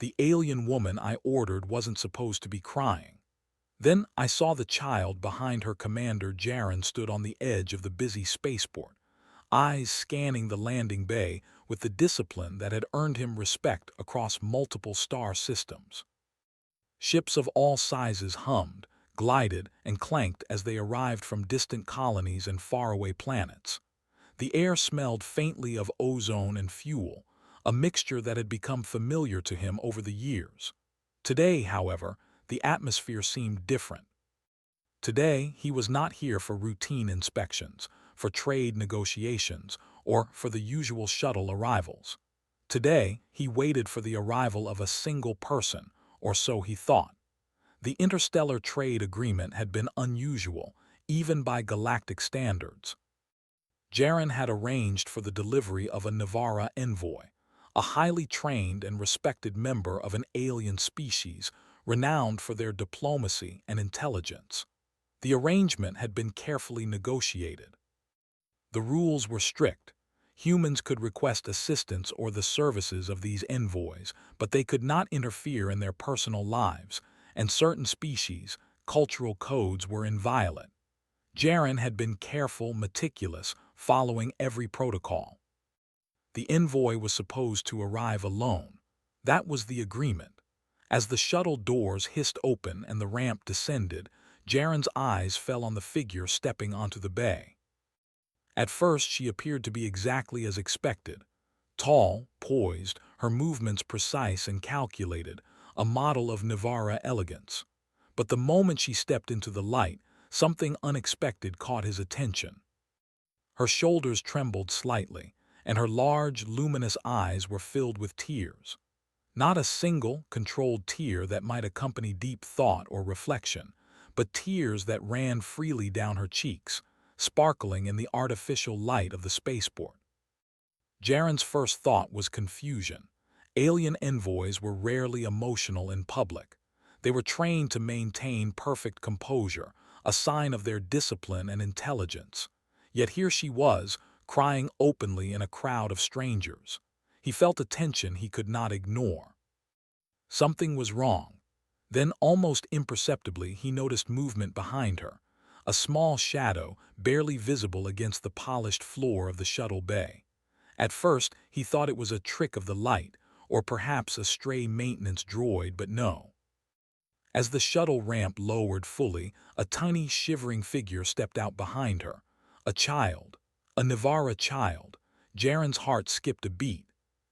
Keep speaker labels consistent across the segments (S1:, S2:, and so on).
S1: The alien woman I ordered wasn't supposed to be crying. Then I saw the child behind her commander. Jaren stood on the edge of the busy spaceport, eyes scanning the landing bay with the discipline that had earned him respect across multiple star systems. Ships of all sizes hummed, glided, and clanked as they arrived from distant colonies and faraway planets. The air smelled faintly of ozone and fuel, a mixture that had become familiar to him over the years. Today, however, the atmosphere seemed different. Today, he was not here for routine inspections, for trade negotiations, or for the usual shuttle arrivals. Today, he waited for the arrival of a single person, or so he thought. The interstellar trade agreement had been unusual, even by galactic standards. Jaren had arranged for the delivery of a Navara envoy, a highly trained and respected member of an alien species renowned for their diplomacy and intelligence. The arrangement had been carefully negotiated. The rules were strict. Humans could request assistance or the services of these envoys, but they could not interfere in their personal lives, and certain species, cultural codes were inviolate. Jaren had been careful, meticulous, following every protocol. The envoy was supposed to arrive alone. That was the agreement. As the shuttle doors hissed open and the ramp descended, Jaren's eyes fell on the figure stepping onto the bay. At first she appeared to be exactly as expected. Tall, poised, her movements precise and calculated, a model of Navara elegance. But the moment she stepped into the light, something unexpected caught his attention. Her shoulders trembled slightly, and her large, luminous eyes were filled with tears. Not a single, controlled tear that might accompany deep thought or reflection, but tears that ran freely down her cheeks, sparkling in the artificial light of the spaceport. Jaren's first thought was confusion. Alien envoys were rarely emotional in public. They were trained to maintain perfect composure, a sign of their discipline and intelligence. Yet here she was, crying openly in a crowd of strangers. He felt a tension he could not ignore. Something was wrong. Then, almost imperceptibly, he noticed movement behind her, a small shadow barely visible against the polished floor of the shuttle bay. At first, he thought it was a trick of the light, or perhaps a stray maintenance droid, but no. As the shuttle ramp lowered fully, a tiny shivering figure stepped out behind her. A child. A Navara child. Jaren's heart skipped a beat.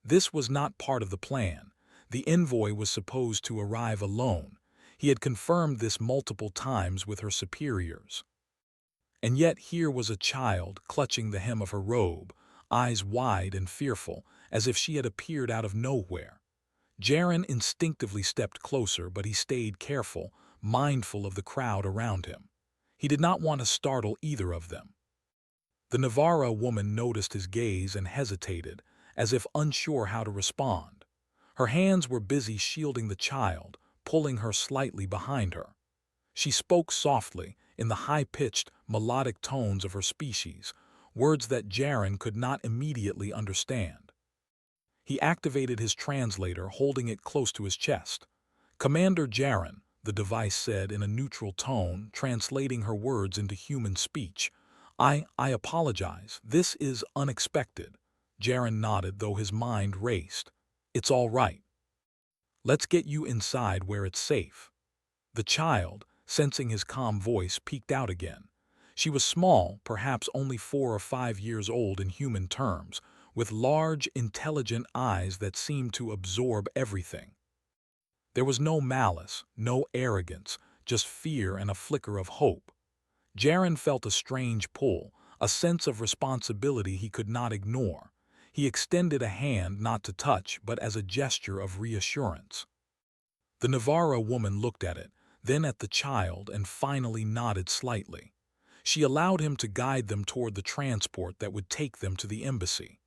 S1: This was not part of the plan. The envoy was supposed to arrive alone. He had confirmed this multiple times with her superiors. And yet here was a child clutching the hem of her robe, eyes wide and fearful, as if she had appeared out of nowhere. Jaren instinctively stepped closer, but he stayed careful, mindful of the crowd around him. He did not want to startle either of them. The Navara woman noticed his gaze and hesitated, as if unsure how to respond. Her hands were busy shielding the child, pulling her slightly behind her. She spoke softly, in the high-pitched, melodic tones of her species, words that Jaren could not immediately understand. He activated his translator, holding it close to his chest. "Commander Jaren," the device said in a neutral tone, translating her words into human speech. I apologize. This is unexpected." Jaren nodded, though his mind raced. "It's all right. Let's get you inside where it's safe." The child, sensing his calm voice, peeked out again. She was small, perhaps only 4 or 5 years old in human terms, with large, intelligent eyes that seemed to absorb everything. There was no malice, no arrogance, just fear and a flicker of hope. Jaren felt a strange pull, a sense of responsibility he could not ignore. He extended a hand, not to touch, but as a gesture of reassurance. The Navara woman looked at it, then at the child, and finally nodded slightly. She allowed him to guide them toward the transport that would take them to the embassy.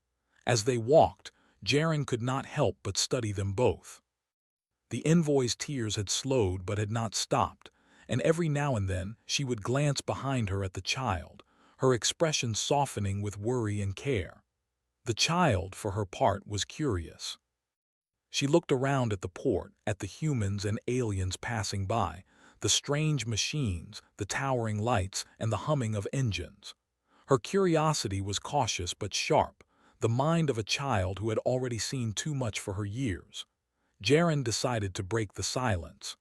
S1: As they walked, Jaren could not help but study them both. The envoy's tears had slowed but had not stopped, and every now and then she would glance behind her at the child, her expression softening with worry and care. The child, for her part, was curious. She looked around at the port, at the humans and aliens passing by, the strange machines, the towering lights, and the humming of engines. Her curiosity was cautious but sharp, the mind of a child who had already seen too much for her years. Jaren decided to break the silence.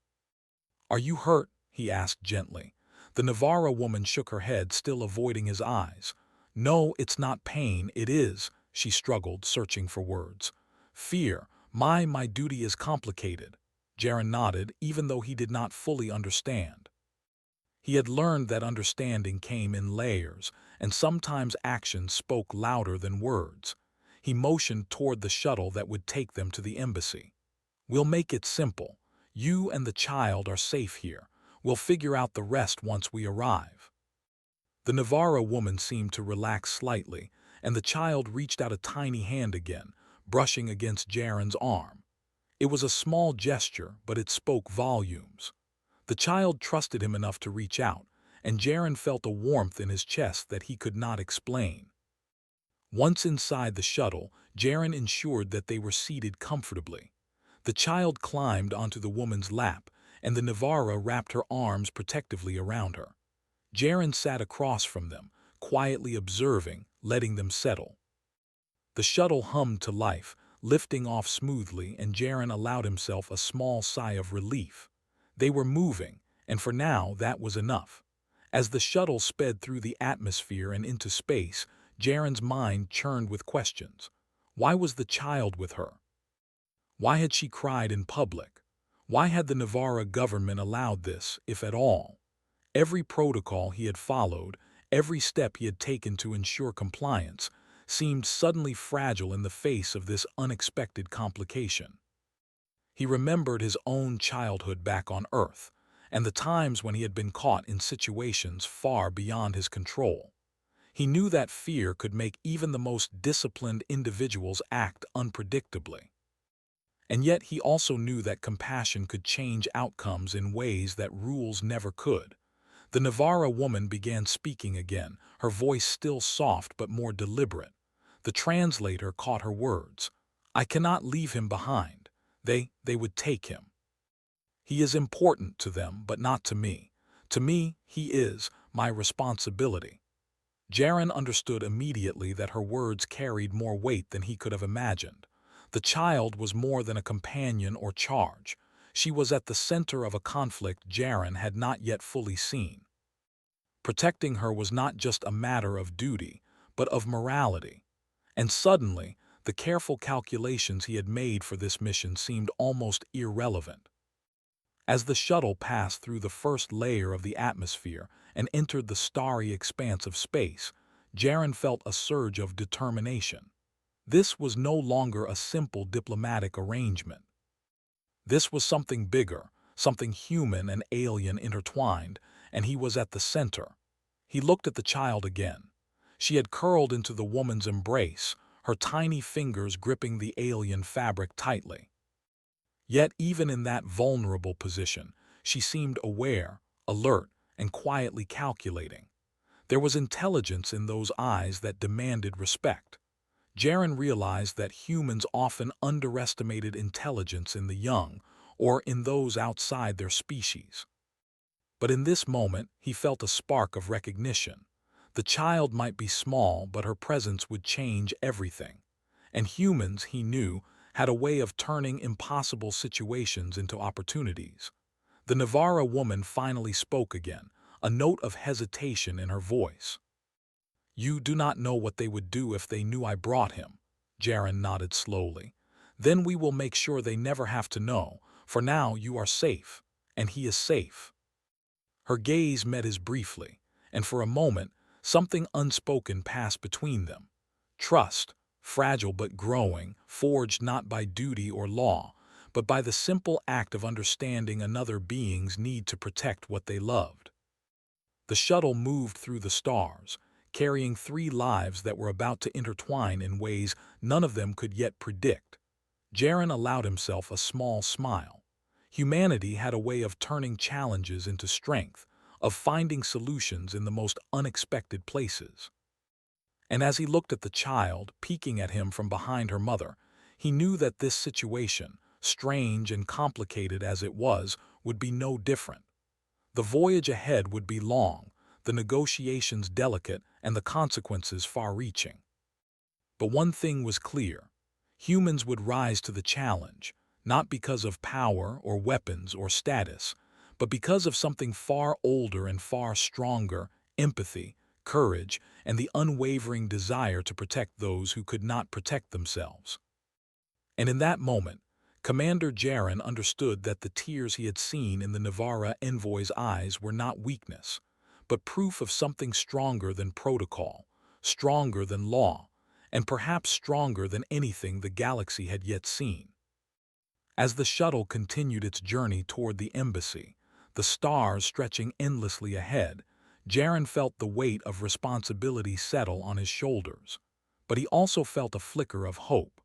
S1: "Are you hurt?" he asked gently. The Navarra woman shook her head, still avoiding his eyes. "No, it's not pain, it is," she struggled, searching for words. "Fear. My duty is complicated." Jaren nodded, even though he did not fully understand. He had learned that understanding came in layers, and sometimes actions spoke louder than words. He motioned toward the shuttle that would take them to the embassy. "We'll make it simple. You and the child are safe here. We'll figure out the rest once we arrive." The Navarra woman seemed to relax slightly, and the child reached out a tiny hand again, brushing against Jaren's arm. It was a small gesture, but it spoke volumes. The child trusted him enough to reach out, and Jaren felt a warmth in his chest that he could not explain. Once inside the shuttle, Jaren ensured that they were seated comfortably. The child climbed onto the woman's lap, and the Navarra wrapped her arms protectively around her. Jaren sat across from them, quietly observing, letting them settle. The shuttle hummed to life, lifting off smoothly, and Jaren allowed himself a small sigh of relief. They were moving, and for now that was enough. As the shuttle sped through the atmosphere and into space, Jaren's mind churned with questions. Why was the child with her? Why had she cried in public? Why had the Navarra government allowed this, if at all? Every protocol he had followed, every step he had taken to ensure compliance, seemed suddenly fragile in the face of this unexpected complication. He remembered his own childhood back on Earth, and the times when he had been caught in situations far beyond his control. He knew that fear could make even the most disciplined individuals act unpredictably. And yet he also knew that compassion could change outcomes in ways that rules never could. The Navarra woman began speaking again, her voice still soft but more deliberate. The translator caught her words. "I cannot leave him behind. They would take him. He is important to them, but not to me. To me, he is my responsibility." Jaren understood immediately that her words carried more weight than he could have imagined. The child was more than a companion or charge. She was at the center of a conflict Jaren had not yet fully seen. Protecting her was not just a matter of duty, but of morality. And suddenly, the careful calculations he had made for this mission seemed almost irrelevant. As the shuttle passed through the first layer of the atmosphere and entered the starry expanse of space, Jaren felt a surge of determination. This was no longer a simple diplomatic arrangement. This was something bigger, something human and alien intertwined, and he was at the center. He looked at the child again. She had curled into the woman's embrace, her tiny fingers gripping the alien fabric tightly. Yet even in that vulnerable position, she seemed aware, alert, and quietly calculating. There was intelligence in those eyes that demanded respect. Jaren realized that humans often underestimated intelligence in the young or in those outside their species. But in this moment, he felt a spark of recognition. The child might be small, but her presence would change everything. And humans, he knew, had a way of turning impossible situations into opportunities. The Navarra woman finally spoke again, a note of hesitation in her voice. "You do not know what they would do if they knew I brought him." Jaren nodded slowly. "Then we will make sure they never have to know. For now you are safe, and he is safe." Her gaze met his briefly, and for a moment, something unspoken passed between them. Trust, fragile but growing, forged not by duty or law, but by the simple act of understanding another being's need to protect what they loved. The shuttle moved through the stars, carrying 3 lives that were about to intertwine in ways none of them could yet predict. Jaren allowed himself a small smile. Humanity had a way of turning challenges into strength, of finding solutions in the most unexpected places. And as he looked at the child, peeking at him from behind her mother, He knew that this situation, strange and complicated as it was, would be no different. The voyage ahead would be long, the negotiations delicate, and the consequences far-reaching. But one thing was clear. Humans would rise to the challenge, not because of power or weapons or status, but because of something far older and far stronger: empathy, courage, and the unwavering desire to protect those who could not protect themselves. And in that moment, Commander Jaren understood that the tears he had seen in the Navarra envoy's eyes were not weakness, but proof of something stronger than protocol, stronger than law, and perhaps stronger than anything the galaxy had yet seen. As the shuttle continued its journey toward the embassy, the stars stretching endlessly ahead, Jaren felt the weight of responsibility settle on his shoulders. But he also felt a flicker of hope.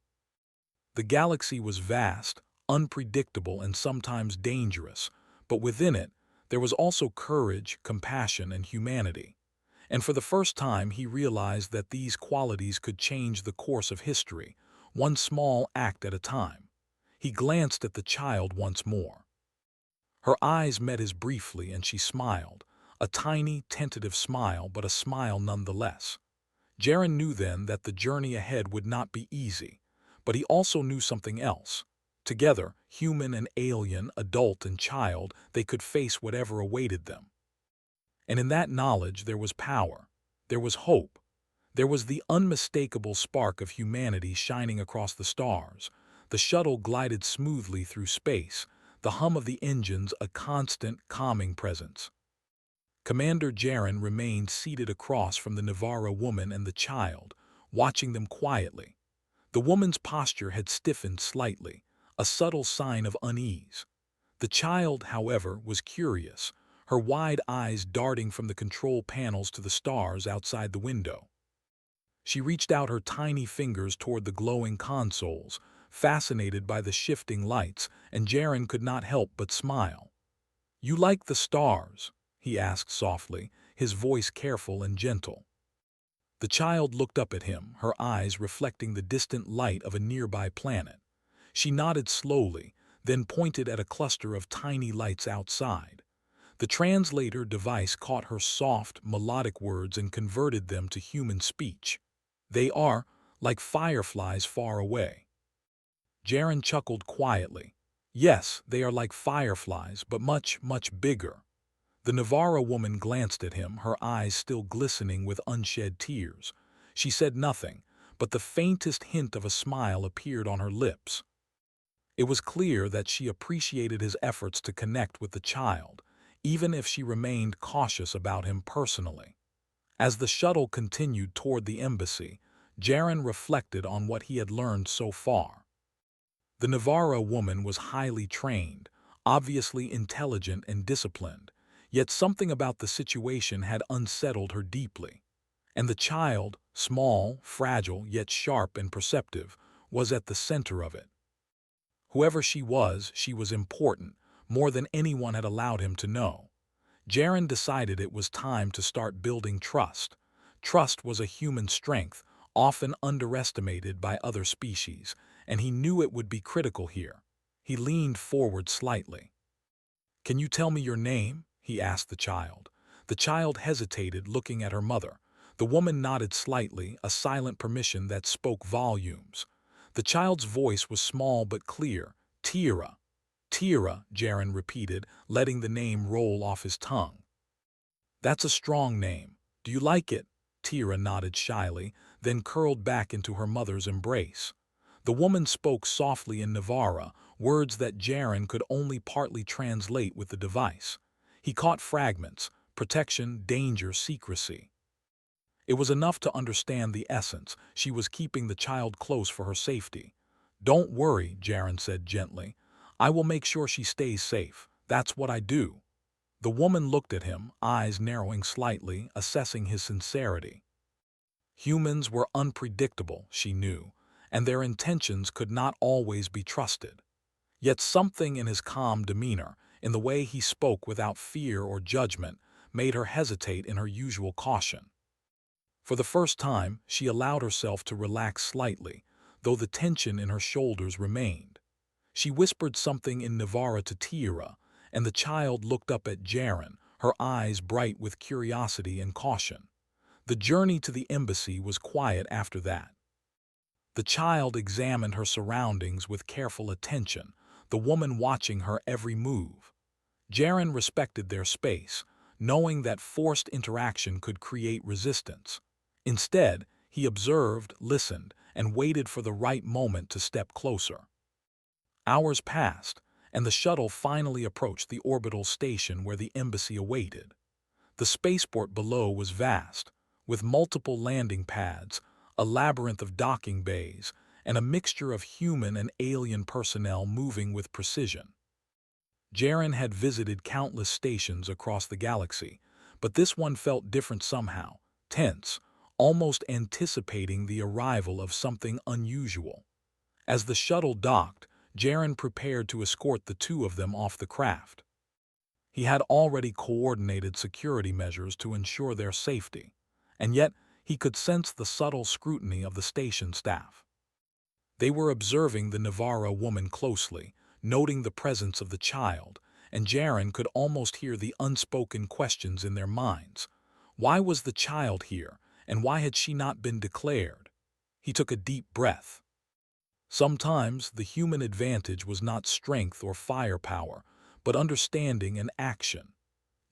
S1: The galaxy was vast, unpredictable, and sometimes dangerous, but within it, there was also courage, compassion, and humanity. And for the first time, he realized that these qualities could change the course of history, one small act at a time. He glanced at the child once more. Her eyes met his briefly, and she smiled, a tiny, tentative smile, but a smile nonetheless. Jaren knew then that the journey ahead would not be easy, but he also knew something else. Together, human and alien, adult and child, they could face whatever awaited them. And in that knowledge there was power, there was hope, there was the unmistakable spark of humanity shining across the stars. The shuttle glided smoothly through space, the hum of the engines a constant, calming presence. Commander Jaren remained seated across from the Navarra woman and the child, watching them quietly. The woman's posture had stiffened slightly, a subtle sign of unease. The child, however, was curious, her wide eyes darting from the control panels to the stars outside the window. She reached out her tiny fingers toward the glowing consoles, fascinated by the shifting lights, and Jaren could not help but smile. "You like the stars?" he asked softly, his voice careful and gentle. The child looked up at him, her eyes reflecting the distant light of a nearby planet. She nodded slowly, then pointed at a cluster of tiny lights outside. The translator device caught her soft, melodic words and converted them to human speech. "They are like fireflies far away." Jaren chuckled quietly. "Yes, they are like fireflies, but much, much bigger." The Navarra woman glanced at him, her eyes still glistening with unshed tears. She said nothing, but the faintest hint of a smile appeared on her lips. It was clear that she appreciated his efforts to connect with the child, even if she remained cautious about him personally. As the shuttle continued toward the embassy, Jaren reflected on what he had learned so far. The Navarra woman was highly trained, obviously intelligent and disciplined, yet something about the situation had unsettled her deeply. And the child, small, fragile, yet sharp and perceptive, was at the center of it. Whoever she was important, more than anyone had allowed him to know. Jaren decided it was time to start building trust. Trust was a human strength, often underestimated by other species, and he knew it would be critical here. He leaned forward slightly. "Can you tell me your name?" he asked the child. The child hesitated, looking at her mother. The woman nodded slightly, a silent permission that spoke volumes. The child's voice was small but clear. "Tira." "Tira," Jaren repeated, letting the name roll off his tongue. "That's a strong name. Do you like it?" Tira nodded shyly, then curled back into her mother's embrace. The woman spoke softly in Navarra, words that Jaren could only partly translate with the device. He caught fragments: protection, danger, secrecy. It was enough to understand the essence. She was keeping the child close for her safety. "Don't worry," Jaren said gently. "I will make sure she stays safe. That's what I do." The woman looked at him, eyes narrowing slightly, assessing his sincerity. Humans were unpredictable, she knew, and their intentions could not always be trusted. Yet something in his calm demeanor, in the way he spoke without fear or judgment, made her hesitate in her usual caution. For the first time, she allowed herself to relax slightly. though the tension in her shoulders remained. She whispered something in Navara to Tira, and the child looked up at Jaren, her eyes bright with curiosity and caution. The journey to the embassy was quiet after that. The child examined her surroundings with careful attention, the woman watching her every move. Jaren respected their space, knowing that forced interaction could create resistance. Instead, he observed, listened, and waited for the right moment to step closer. Hours passed, and the shuttle finally approached the orbital station where the embassy awaited. The spaceport below was vast, with multiple landing pads, a labyrinth of docking bays, and a mixture of human and alien personnel moving with precision. Jaren had visited countless stations across the galaxy, but this one felt different somehow, tense, almost anticipating the arrival of something unusual. As the shuttle docked, Jaren prepared to escort the two of them off the craft. He had already coordinated security measures to ensure their safety, and yet he could sense the subtle scrutiny of the station staff. They were observing the Navara woman closely, noting the presence of the child, and Jaren could almost hear the unspoken questions in their minds. Why was the child here, and why had she not been declared? He took a deep breath. Sometimes the human advantage was not strength or firepower, but understanding and action.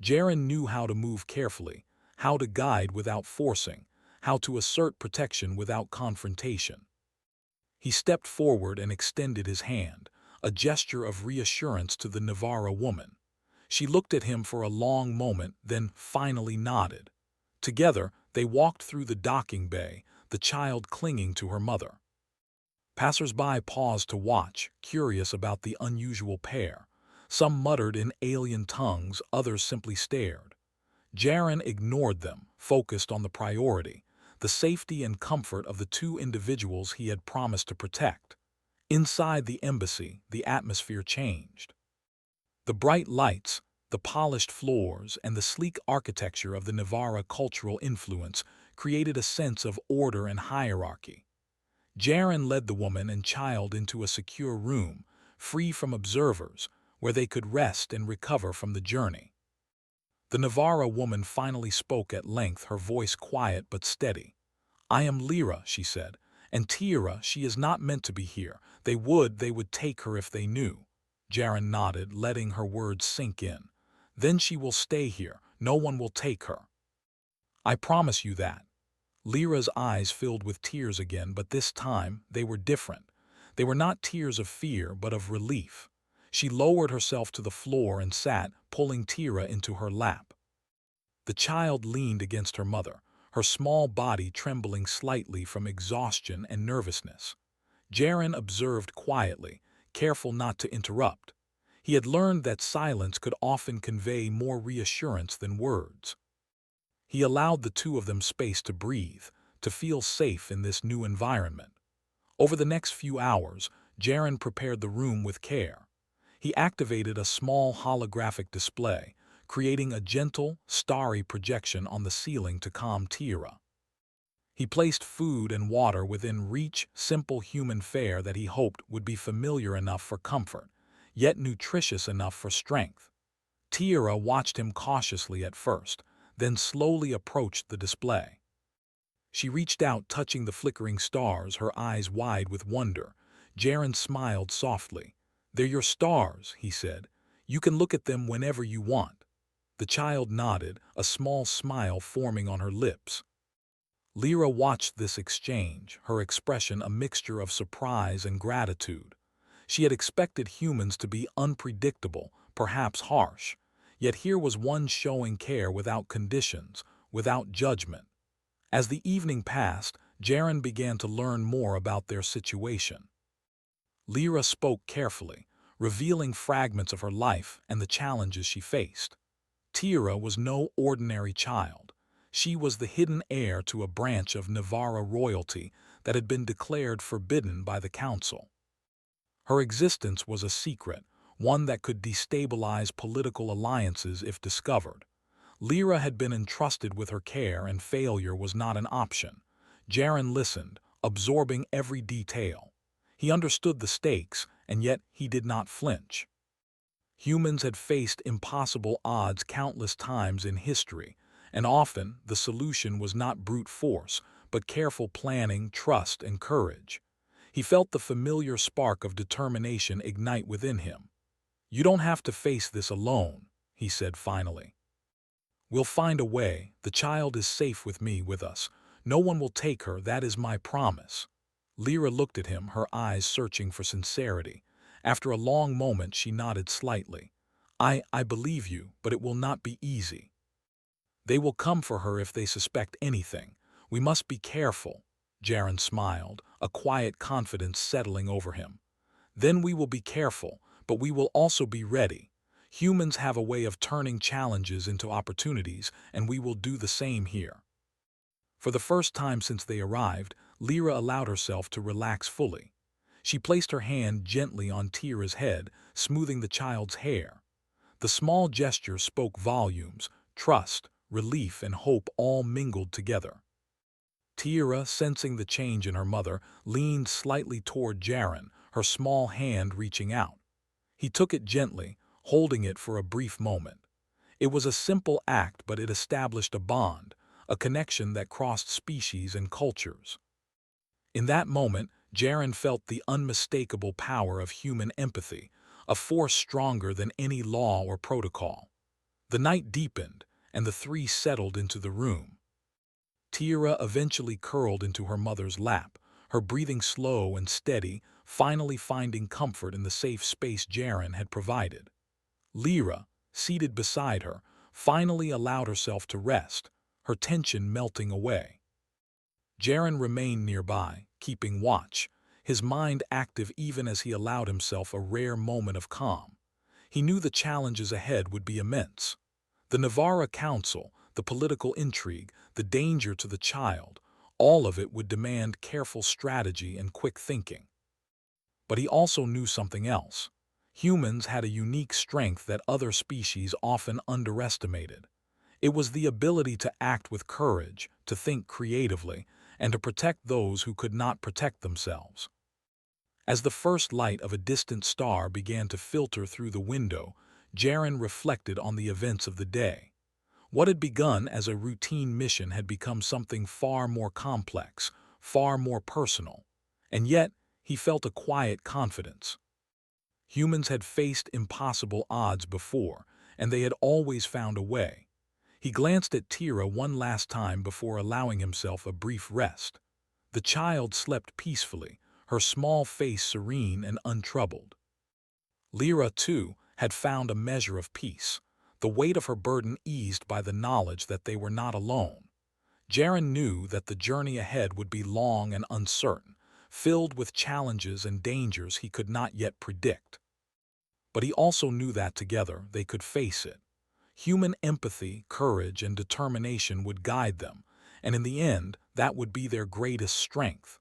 S1: Jaren knew how to move carefully, how to guide without forcing, how to assert protection without confrontation. He stepped forward and extended his hand, a gesture of reassurance to the Navara woman. She looked at him for a long moment, then finally nodded. Together, they walked through the docking bay, the child clinging to her mother. Passers-by paused to watch, curious about the unusual pair. Some muttered in alien tongues, others simply stared. Jaren ignored them, focused on the priority, the safety and comfort of the two individuals he had promised to protect. Inside the embassy, the atmosphere changed. The bright lights, the polished floors, and the sleek architecture of the Navara cultural influence created a sense of order and hierarchy. Jaren led the woman and child into a secure room, free from observers, where they could rest and recover from the journey. The Navara woman finally spoke at length, her voice quiet but steady. "I am Lyra," she said, "and Tira, she is not meant to be here. They would take her if they knew." Jaren nodded, letting her words sink in. "Then she will stay here. No one will take her. I promise you that." Lyra's eyes filled with tears again, but this time they were different. They were not tears of fear, but of relief. She lowered herself to the floor and sat, pulling Tira into her lap. The child leaned against her mother, her small body trembling slightly from exhaustion and nervousness. Jaren observed quietly, careful not to interrupt. He had learned that silence could often convey more reassurance than words. He allowed the two of them space to breathe, to feel safe in this new environment. Over the next few hours, Jaren prepared the room with care. He activated a small holographic display, creating a gentle, starry projection on the ceiling to calm Tira. He placed food and water within reach, simple human fare that he hoped would be familiar enough for comfort, yet nutritious enough for strength. Tira watched him cautiously at first, then slowly approached the display. She reached out, touching the flickering stars, her eyes wide with wonder. Jaren smiled softly. "They're your stars," he said. "You can look at them whenever you want." The child nodded, a small smile forming on her lips. Lyra watched this exchange, her expression a mixture of surprise and gratitude. She had expected humans to be unpredictable, perhaps harsh. Yet here was one showing care without conditions, without judgment. As the evening passed, Jaren began to learn more about their situation. Lyra spoke carefully, revealing fragments of her life and the challenges she faced. Tira was no ordinary child. She was the hidden heir to a branch of Navara royalty that had been declared forbidden by the council. Her existence was a secret, one that could destabilize political alliances if discovered. Lyra had been entrusted with her care, and failure was not an option. Jaren listened, absorbing every detail. He understood the stakes, and yet he did not flinch. Humans had faced impossible odds countless times in history, and often the solution was not brute force, but careful planning, trust, and courage. He felt the familiar spark of determination ignite within him. "You don't have to face this alone," he said finally. "We'll find a way. The child is safe with me, with us. No one will take her, that is my promise." Lyra looked at him, her eyes searching for sincerity. After a long moment, she nodded slightly. I believe you, but it will not be easy. They will come for her if they suspect anything. We must be careful." Jaren smiled, a quiet confidence settling over him. "Then we will be careful, but we will also be ready. Humans have a way of turning challenges into opportunities, and we will do the same here." For the first time since they arrived, Lyra allowed herself to relax fully. She placed her hand gently on Tira's head, smoothing the child's hair. The small gesture spoke volumes: trust, relief, and hope all mingled together. Tira, sensing the change in her mother, leaned slightly toward Jaren, her small hand reaching out. He took it gently, holding it for a brief moment. It was a simple act, but it established a bond, a connection that crossed species and cultures. In that moment, Jaren felt the unmistakable power of human empathy, a force stronger than any law or protocol. The night deepened, and the three settled into the room. Tira eventually curled into her mother's lap, her breathing slow and steady, finally finding comfort in the safe space Jaren had provided. Lyra, seated beside her, finally allowed herself to rest, her tension melting away. Jaren remained nearby, keeping watch, his mind active even as he allowed himself a rare moment of calm. He knew the challenges ahead would be immense. The Navarra Council, the political intrigue, the danger to the child, all of it would demand careful strategy and quick thinking. But he also knew something else. Humans had a unique strength that other species often underestimated. It was the ability to act with courage, to think creatively, and to protect those who could not protect themselves. As the first light of a distant star began to filter through the window, Jaren reflected on the events of the day. What had begun as a routine mission had become something far more complex, far more personal. And yet, he felt a quiet confidence. Humans had faced impossible odds before, and they had always found a way. He glanced at Tira one last time before allowing himself a brief rest. The child slept peacefully, her small face serene and untroubled. Lyra, too, had found a measure of peace, the weight of her burden eased by the knowledge that they were not alone. Jaren knew that the journey ahead would be long and uncertain, filled with challenges and dangers he could not yet predict. But he also knew that together they could face it. Human empathy, courage, and determination would guide them, and in the end, that would be their greatest strength.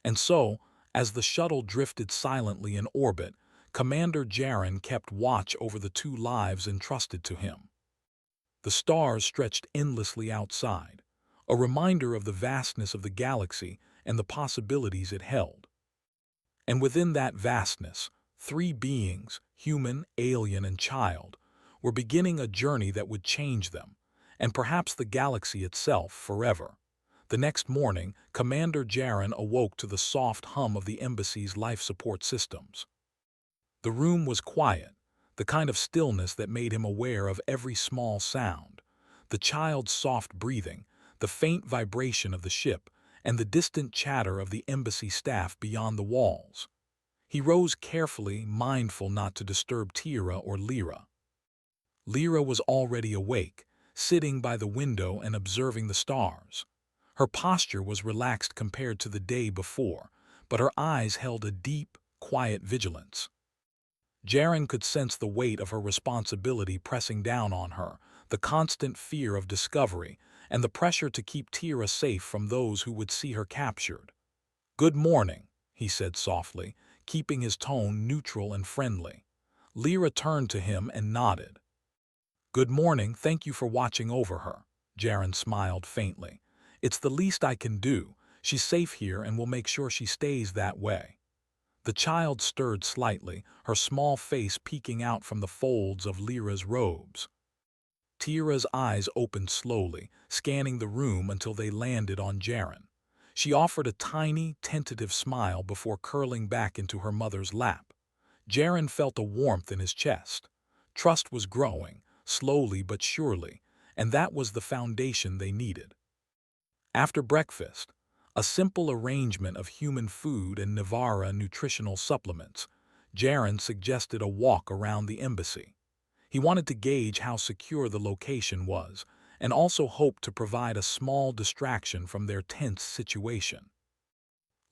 S1: And so, as the shuttle drifted silently in orbit, Commander Jaren kept watch over the two lives entrusted to him. The stars stretched endlessly outside, a reminder of the vastness of the galaxy and the possibilities it held. And within that vastness, three beings, human, alien, and child, were beginning a journey that would change them, and perhaps the galaxy itself, forever. The next morning, Commander Jaren awoke to the soft hum of the embassy's life support systems. The room was quiet, the kind of stillness that made him aware of every small sound: the child's soft breathing, the faint vibration of the ship, and the distant chatter of the embassy staff beyond the walls. He rose carefully, mindful not to disturb Tira or Lyra. Lyra was already awake, sitting by the window and observing the stars. Her posture was relaxed compared to the day before, but her eyes held a deep, quiet vigilance. Jaren could sense the weight of her responsibility pressing down on her, the constant fear of discovery, and the pressure to keep Tira safe from those who would see her captured. "Good morning," he said softly, keeping his tone neutral and friendly. Lyra turned to him and nodded. "Good morning, thank you for watching over her." Jaren smiled faintly. "It's the least I can do. She's safe here and we'll make sure she stays that way." The child stirred slightly, her small face peeking out from the folds of Lyra's robes. Tira's eyes opened slowly, scanning the room until they landed on Jaren. She offered a tiny, tentative smile before curling back into her mother's lap. Jaren felt a warmth in his chest. Trust was growing, slowly but surely, and that was the foundation they needed. After breakfast, a simple arrangement of human food and Nivara nutritional supplements, Jaren suggested a walk around the embassy. He wanted to gauge how secure the location was, and also hoped to provide a small distraction from their tense situation.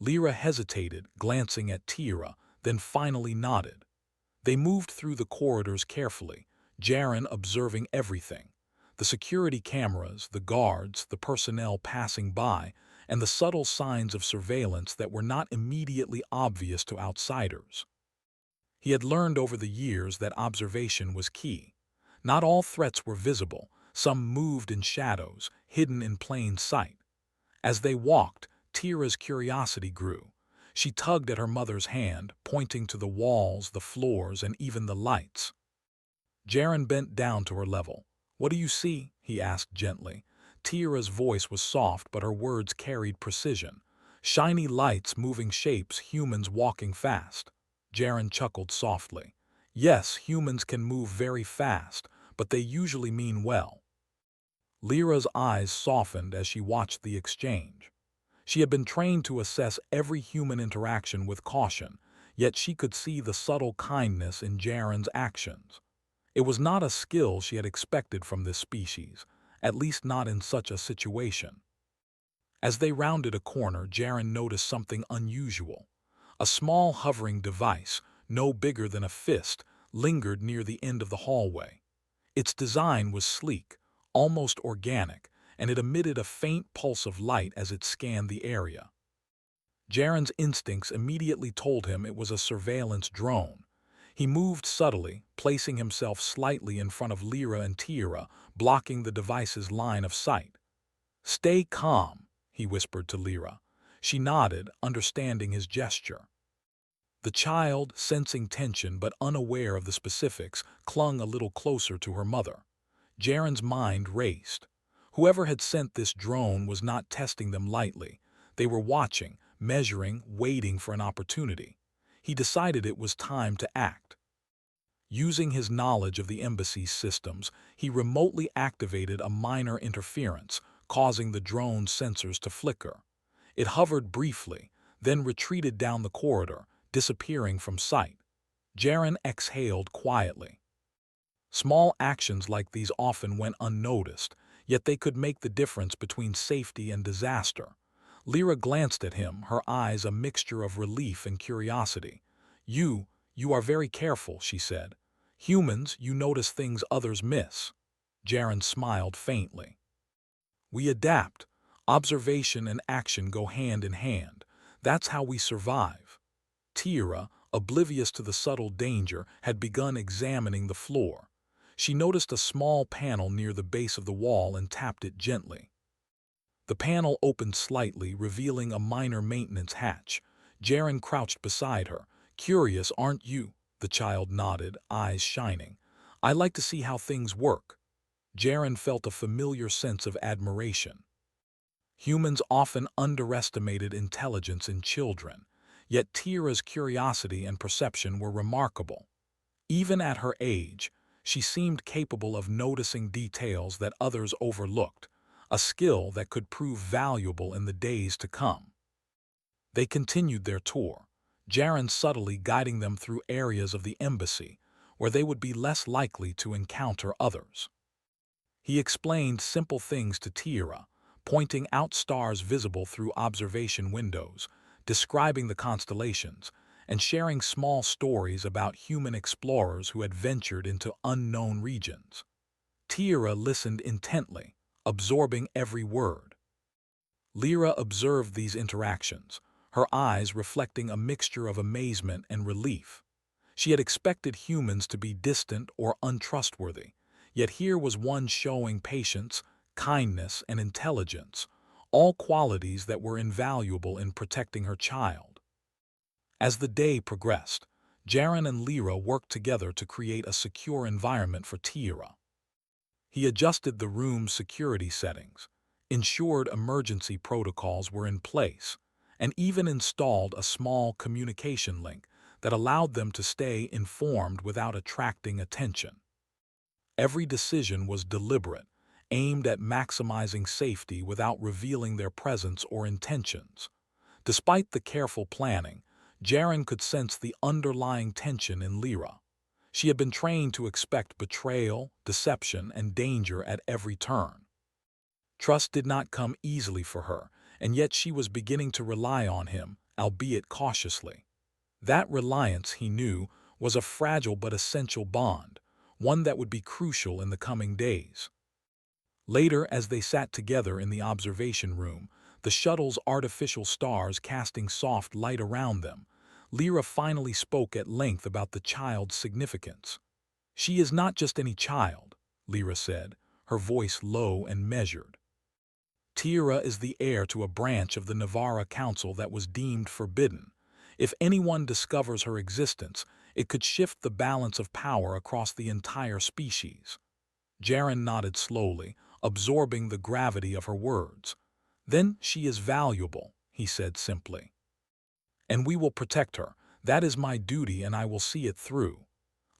S1: Lyra hesitated, glancing at Tira, then finally nodded. They moved through the corridors carefully, Jaren observing everything. The security cameras, the guards, the personnel passing by, and the subtle signs of surveillance that were not immediately obvious to outsiders. He had learned over the years that observation was key. Not all threats were visible, some moved in shadows, hidden in plain sight. As they walked, Tira's curiosity grew. She tugged at her mother's hand, pointing to the walls, the floors, and even the lights. Jaren bent down to her level. "What do you see?" he asked gently. Tira's voice was soft, but her words carried precision. "Shiny lights, moving shapes, humans walking fast." Jaren chuckled softly. "Yes, humans can move very fast, but they usually mean well." Lyra's eyes softened as she watched the exchange. She had been trained to assess every human interaction with caution, yet she could see the subtle kindness in Jaren's actions. It was not a skill she had expected from this species, at least not in such a situation. As they rounded a corner, Jaren noticed something unusual. A small hovering device, no bigger than a fist, lingered near the end of the hallway. Its design was sleek, almost organic, and it emitted a faint pulse of light as it scanned the area. Jaren's instincts immediately told him it was a surveillance drone. He moved subtly, placing himself slightly in front of Lyra and Tira, blocking the device's line of sight. "Stay calm," he whispered to Lyra. She nodded, understanding his gesture. The child, sensing tension but unaware of the specifics, clung a little closer to her mother. Jaren's mind raced. Whoever had sent this drone was not testing them lightly. They were watching, measuring, waiting for an opportunity. He decided it was time to act. Using his knowledge of the embassy's systems, he remotely activated a minor interference, causing the drone's sensors to flicker. It hovered briefly, then retreated down the corridor, disappearing from sight. Jaren exhaled quietly. Small actions like these often went unnoticed, yet they could make the difference between safety and disaster. Lyra glanced at him, her eyes a mixture of relief and curiosity. You are very careful," she said. "Humans, you notice things others miss." Jaren smiled faintly. "We adapt. Observation and action go hand in hand. That's how we survive." Tira, oblivious to the subtle danger, had begun examining the floor. She noticed a small panel near the base of the wall and tapped it gently. The panel opened slightly, revealing a minor maintenance hatch. Jaren crouched beside her. "Curious, aren't you?" The child nodded, eyes shining. "I like to see how things work." Jaren felt a familiar sense of admiration. Humans often underestimated intelligence in children, yet Tira's curiosity and perception were remarkable. Even at her age, she seemed capable of noticing details that others overlooked, a skill that could prove valuable in the days to come. They continued their tour, Jaren subtly guiding them through areas of the embassy where they would be less likely to encounter others. He explained simple things to Tira, pointing out stars visible through observation windows, describing the constellations, and sharing small stories about human explorers who had ventured into unknown regions. Tira listened intently, absorbing every word. Lyra observed these interactions, her eyes reflecting a mixture of amazement and relief. She had expected humans to be distant or untrustworthy, yet here was one showing patience, kindness, and intelligence, all qualities that were invaluable in protecting her child. As the day progressed, Jaren and Lyra worked together to create a secure environment for Tira. He adjusted the room's security settings, ensured emergency protocols were in place, and even installed a small communication link that allowed them to stay informed without attracting attention. Every decision was deliberate, aimed at maximizing safety without revealing their presence or intentions. Despite the careful planning, Jaren could sense the underlying tension in Lyra. She had been trained to expect betrayal, deception, and danger at every turn. Trust did not come easily for her, and yet she was beginning to rely on him, albeit cautiously. That reliance, he knew, was a fragile but essential bond, one that would be crucial in the coming days. Later, as they sat together in the observation room, the shuttle's artificial stars casting soft light around them, Lyra finally spoke at length about the child's significance. "She is not just any child," Lyra said, her voice low and measured. "Tira is the heir to a branch of the Navarra Council that was deemed forbidden. If anyone discovers her existence, it could shift the balance of power across the entire species." Jaren nodded slowly, absorbing the gravity of her words. "Then she is valuable," he said simply. "And we will protect her. That is my duty, and I will see it through."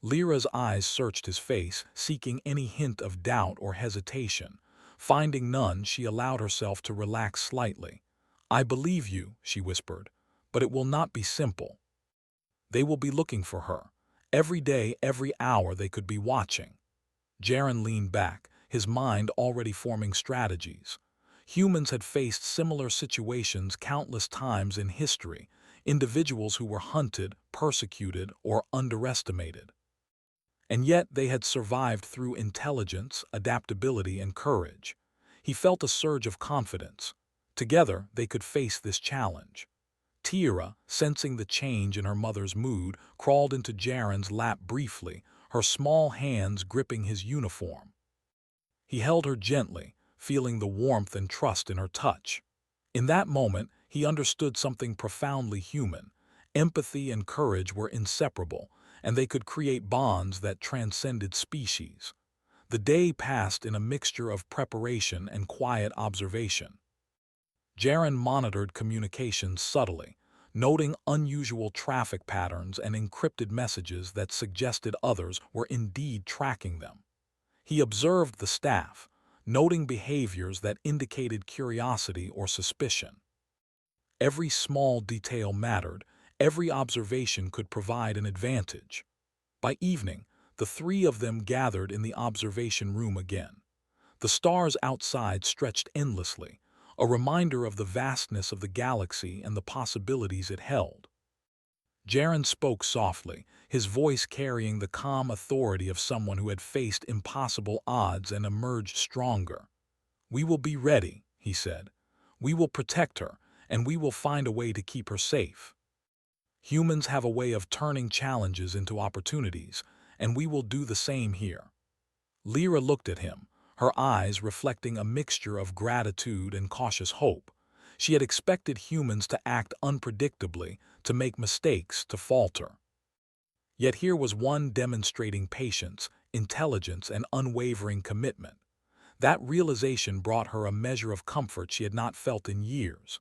S1: Lyra's eyes searched his face, seeking any hint of doubt or hesitation. Finding none, she allowed herself to relax slightly. "I believe you," she whispered, "but it will not be simple. They will be looking for her. Every day, every hour they could be watching." Jaren leaned back, his mind already forming strategies. Humans had faced similar situations countless times in history, individuals who were hunted, persecuted, or underestimated. And yet they had survived through intelligence, adaptability, and courage. He felt a surge of confidence. Together, they could face this challenge. Tira, sensing the change in her mother's mood, crawled into Jaren's lap briefly, her small hands gripping his uniform. He held her gently, feeling the warmth and trust in her touch. In that moment, he understood something profoundly human. Empathy and courage were inseparable, and they could create bonds that transcended species. The day passed in a mixture of preparation and quiet observation. Jaren monitored communications subtly, noting unusual traffic patterns and encrypted messages that suggested others were indeed tracking them. He observed the staff, noting behaviors that indicated curiosity or suspicion. Every small detail mattered, every observation could provide an advantage. By evening, the three of them gathered in the observation room again. The stars outside stretched endlessly, a reminder of the vastness of the galaxy and the possibilities it held. Jaren spoke softly, his voice carrying the calm authority of someone who had faced impossible odds and emerged stronger. "We will be ready," he said. "We will protect her, and we will find a way to keep her safe. Humans have a way of turning challenges into opportunities, and we will do the same here." Lyra looked at him, her eyes reflecting a mixture of gratitude and cautious hope. She had expected humans to act unpredictably, to make mistakes, to falter. Yet here was one demonstrating patience, intelligence, and unwavering commitment. That realization brought her a measure of comfort she had not felt in years.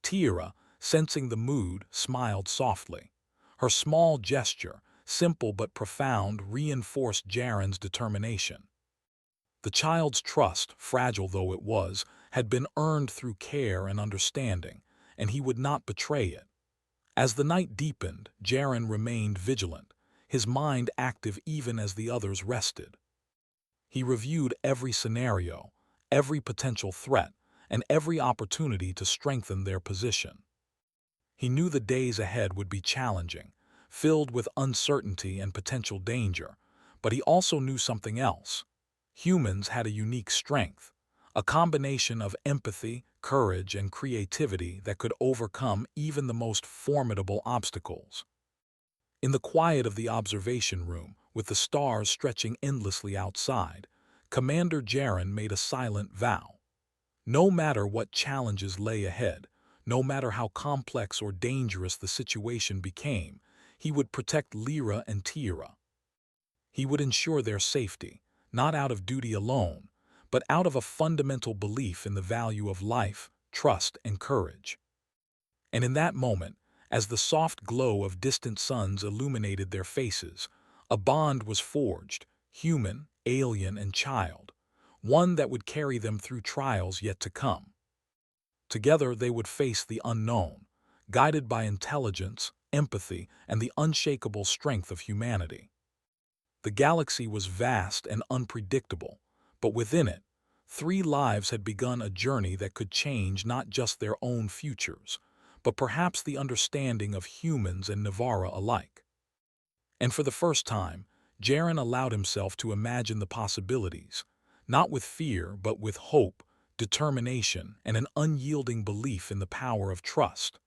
S1: Tira, sensing the mood, smiled softly. Her small gesture, simple but profound, reinforced Jaren's determination. The child's trust, fragile though it was, had been earned through care and understanding, and he would not betray it. As the night deepened, Jaren remained vigilant, his mind active even as the others rested. He reviewed every scenario, every potential threat, and every opportunity to strengthen their position. He knew the days ahead would be challenging, filled with uncertainty and potential danger, but he also knew something else. Humans had a unique strength, a combination of empathy, courage, and creativity that could overcome even the most formidable obstacles. In the quiet of the observation room, with the stars stretching endlessly outside, Commander Jaren made a silent vow. No matter what challenges lay ahead, No matter how complex or dangerous the situation became, he would protect Lyra and Tira. He would ensure their safety, not out of duty alone, but out of a fundamental belief in the value of life, trust, and courage. And in that moment, as the soft glow of distant suns illuminated their faces, a bond was forged, human, alien, and child, one that would carry them through trials yet to come. Together they would face the unknown, guided by intelligence, empathy, and the unshakable strength of humanity. The galaxy was vast and unpredictable, but within it, three lives had begun a journey that could change not just their own futures, but perhaps the understanding of humans and Navara alike. And for the first time, Jaren allowed himself to imagine the possibilities, not with fear, but with hope, determination, and an unyielding belief in the power of trust.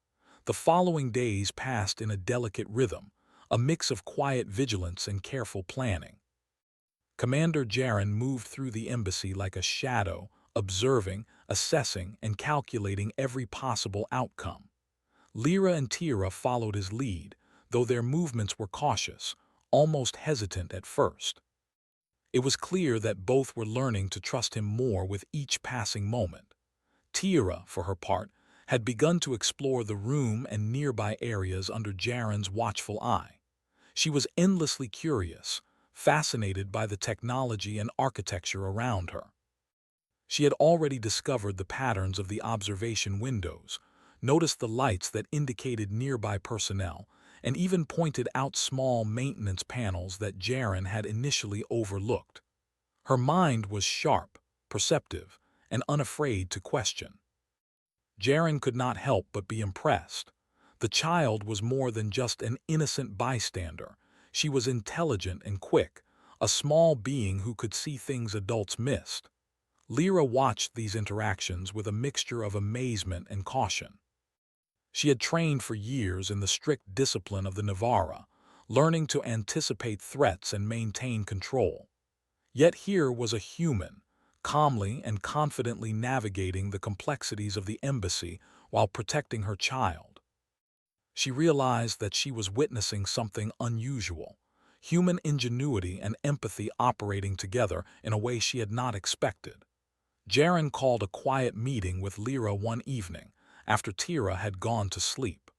S1: The following days passed in a delicate rhythm, a mix of quiet vigilance and careful planning. Commander Jaren moved through the embassy like a shadow, observing, assessing, and calculating every possible outcome. Lyra and Tira followed his lead, though their movements were cautious, almost hesitant at first. It was clear that both were learning to trust him more with each passing moment. Tira, for her part, had begun to explore the room and nearby areas under Jaren's watchful eye. She was endlessly curious, fascinated by the technology and architecture around her. She had already discovered the patterns of the observation windows, noticed the lights that indicated nearby personnel, and even pointed out small maintenance panels that Jaren had initially overlooked. Her mind was sharp, perceptive, and unafraid to question. Jaren could not help but be impressed. The child was more than just an innocent bystander. She was intelligent and quick, a small being who could see things adults missed. Lyra watched these interactions with a mixture of amazement and caution. She had trained for years in the strict discipline of the Navara, learning to anticipate threats and maintain control. Yet here was a human, calmly and confidently navigating the complexities of the embassy while protecting her child. She realized that she was witnessing something unusual, human ingenuity and empathy operating together in a way she had not expected. Jaren called a quiet meeting with Lyra one evening, after Tira had gone to sleep.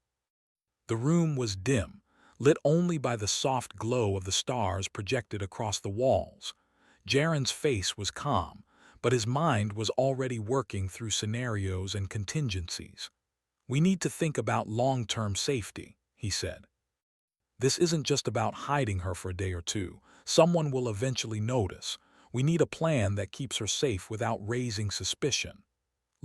S1: The room was dim, lit only by the soft glow of the stars projected across the walls. Jaren's face was calm, but his mind was already working through scenarios and contingencies. "We need to think about long-term safety," he said. "This isn't just about hiding her for a day or two. Someone will eventually notice. We need a plan that keeps her safe without raising suspicion."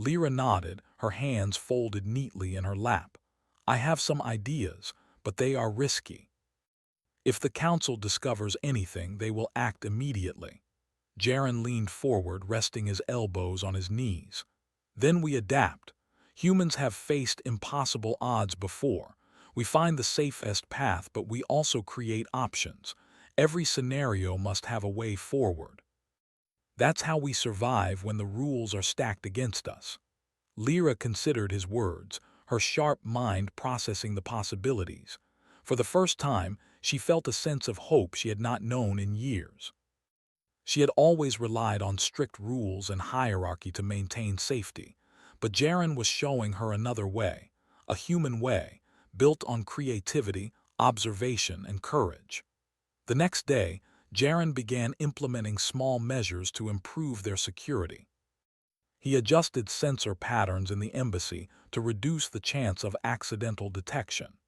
S1: Lyra nodded, her hands folded neatly in her lap. "I have some ideas, but they are risky. If the council discovers anything, they will act immediately." Jaren leaned forward, resting his elbows on his knees. "Then we adapt. Humans have faced impossible odds before. We find the safest path, but we also create options. Every scenario must have a way forward. That's how we survive when the rules are stacked against us." Lyra considered his words, her sharp mind processing the possibilities. For the first time, she felt a sense of hope she had not known in years. She had always relied on strict rules and hierarchy to maintain safety, but Jaren was showing her another way, a human way, built on creativity, observation, and courage. The next day, Jaren began implementing small measures to improve their security. He adjusted sensor patterns in the embassy to reduce the chance of accidental detection.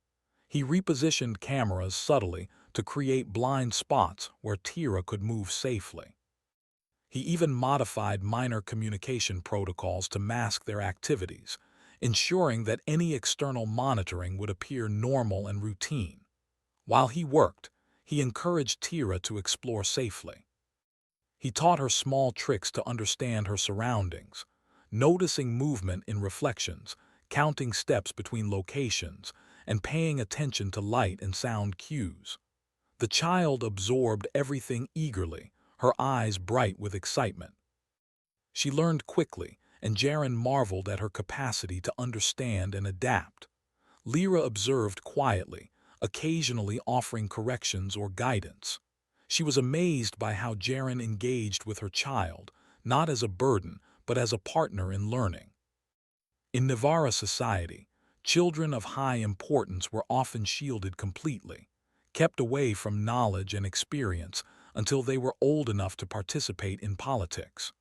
S1: He repositioned cameras subtly to create blind spots where Tira could move safely. He even modified minor communication protocols to mask their activities, ensuring that any external monitoring would appear normal and routine. While he worked, he encouraged Tira to explore safely. He taught her small tricks to understand her surroundings, noticing movement in reflections, counting steps between locations, and paying attention to light and sound cues. The child absorbed everything eagerly, her eyes bright with excitement. She learned quickly, and Jaren marveled at her capacity to understand and adapt. Lyra observed quietly, occasionally offering corrections or guidance. She was amazed by how Jaren engaged with her child, not as a burden, but as a partner in learning. In Navara society, children of high importance were often shielded completely, kept away from knowledge and experience until they were old enough to participate in politics.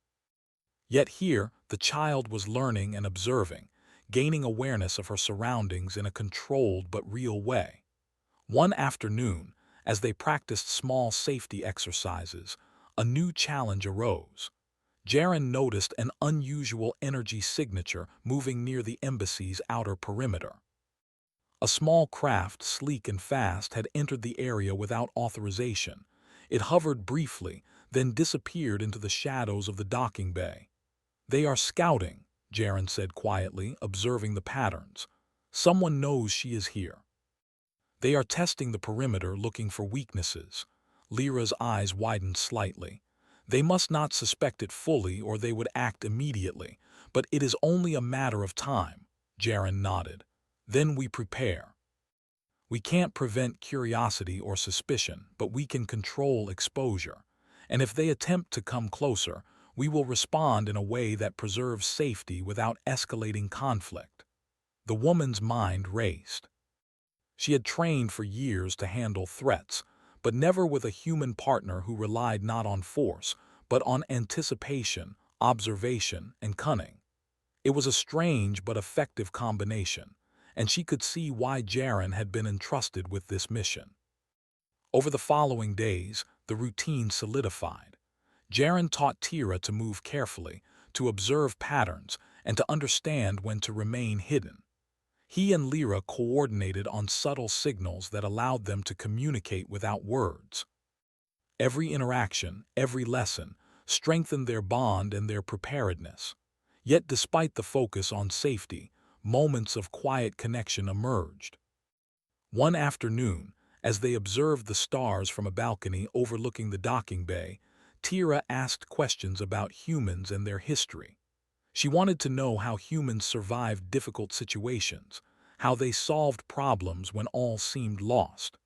S1: Yet here, the child was learning and observing, gaining awareness of her surroundings in a controlled but real way. One afternoon, as they practiced small safety exercises, a new challenge arose. Jaren noticed an unusual energy signature moving near the embassy's outer perimeter. A small craft, sleek and fast, had entered the area without authorization. It hovered briefly, then disappeared into the shadows of the docking bay. "They are scouting," Jaren said quietly, observing the patterns. "Someone knows she is here. They are testing the perimeter, looking for weaknesses." Lyra's eyes widened slightly. "They must not suspect it fully or they would act immediately, but it is only a matter of time." Jaren nodded. "Then we prepare. We can't prevent curiosity or suspicion, but we can control exposure. And if they attempt to come closer, we will respond in a way that preserves safety without escalating conflict." The woman's mind raced. She had trained for years to handle threats, but never with a human partner who relied not on force, but on anticipation, observation, and cunning. It was a strange but effective combination, and she could see why Jaren had been entrusted with this mission. Over the following days, the routine solidified. Jaren taught Tira to move carefully, to observe patterns, and to understand when to remain hidden. He and Lyra coordinated on subtle signals that allowed them to communicate without words. Every interaction, every lesson, strengthened their bond and their preparedness. Yet despite the focus on safety, moments of quiet connection emerged. One afternoon, as they observed the stars from a balcony overlooking the docking bay, Tira asked questions about humans and their history. She wanted to know how humans survived difficult situations, how they solved problems when all seemed lost.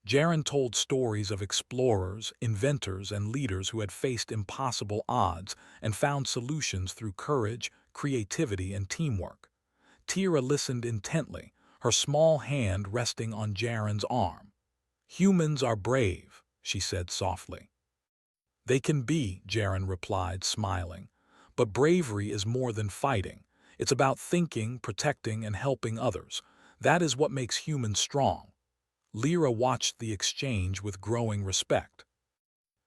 S1: Jaren told stories of explorers, inventors, and leaders who had faced impossible odds and found solutions through courage, creativity, and teamwork. Tira listened intently, her small hand resting on Jaren's arm. "Humans are brave," she said softly. "They can be," Jaren replied, smiling. "But bravery is more than fighting. It's about thinking, protecting, and helping others. That is what makes humans strong." Lyra watched the exchange with growing respect.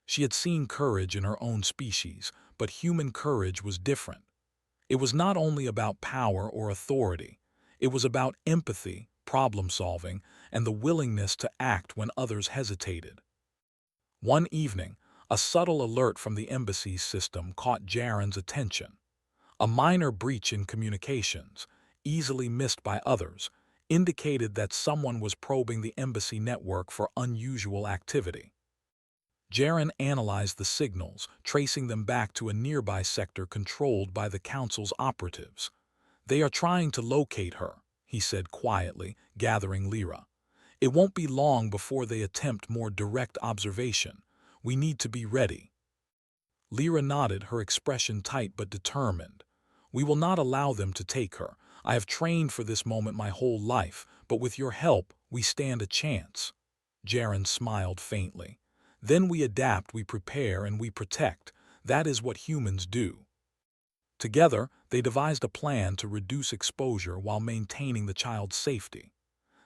S1: She had seen courage in her own species, but human courage was different. It was not only about power or authority. It was about empathy, problem-solving, and the willingness to act when others hesitated. One evening, a subtle alert from the embassy's system caught Jaren's attention. A minor breach in communications, easily missed by others, indicated that someone was probing the embassy network for unusual activity. Jaren analyzed the signals, tracing them back to a nearby sector controlled by the Council's operatives. "They are trying to locate her," he said quietly, gathering Lyra. "It won't be long before they attempt more direct observation. We need to be ready." Lyra nodded, her expression tight but determined. "We will not allow them to take her. I have trained for this moment my whole life, but with your help, we stand a chance." Jaren smiled faintly. "Then we adapt, we prepare, and we protect. That is what humans do." Together, they devised a plan to reduce exposure while maintaining the child's safety.